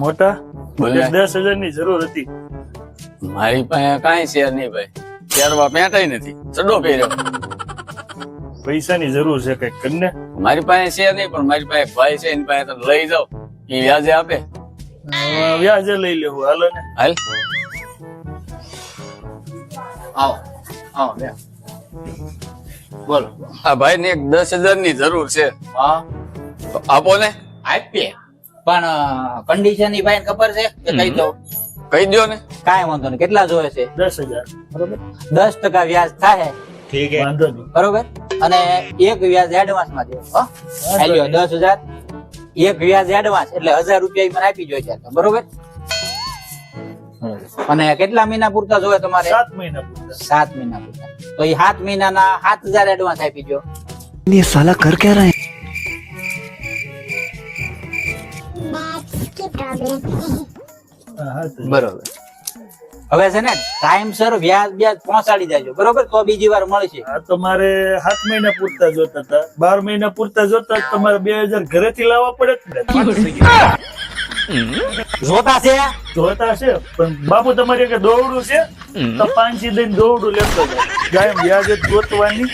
મોટા બોલે. 10,000 ની જરૂર હતી. મારી પાસે કાંઈ છે નહીં ભાઈ, પહેરવા પેટાઈ નથી, ચડો પહેર્યો. પૈસાની જરૂર છે કઈક કરીને. મારી પાસે છે નહીં, પણ મારી પાસે ભાઈ છે, એની પાસે તો લઈ જાઓ, એ વ્યાજે આપે. વ્યાજે લઈ લેવું, હાલો ને. હાલ. આવો આવો લે બોલો. આ ભાઈ ને 10,000 ની જરૂર છે, હા તો આપો ને. આપીએ, પણ કન્ડિશન ની ભાઈ ખબર છે કે કઈ દઉં? કહી દો ને. કાંઈ વાંધો નહીં. કેટલા જોવે છે? 10,000. બરોબર, 10% વ્યાજ થાય, ઠીક હે, વાંધો નહીં. બરોબર. અને એક વ્યાજ એડવાન્સ માં દેવો. હો આલ્યો 10,000, એક વ્યાજ એડવાન્સ એટલે 1,000 રૂપિયા ઈ મને આપી જોઈએ છે, બરોબર. અને કેટલા મહિના પૂરતા જોવે તમારે? 7 મહિના પૂરતા. 7 મહિના પૂરતા. તો એ 7 મહિનાના 7,000 એડવાન્સ આપી દો. ये साला कर क्या रहा है? હા, તો બરોબર. હવે છે ને ટાઈમસર વ્યાજ બ્યાજ પહોંચાડી દેજો, બરોબર, તો બીજી વાર મળશે. આ તો મારે 7 મહિના પૂરતા જોતા હતા, 12 મહિના પૂરતા જોતા તમારે 2,000 ઘરેથી લાવવા પડે ને. જોતા છે જોતા છે, પણ બાપુ તમારે કે દોરડું છે તો 5 દઈને દોરડું લેતો જાય. કાયમ વ્યાજ જ ગોતવાની.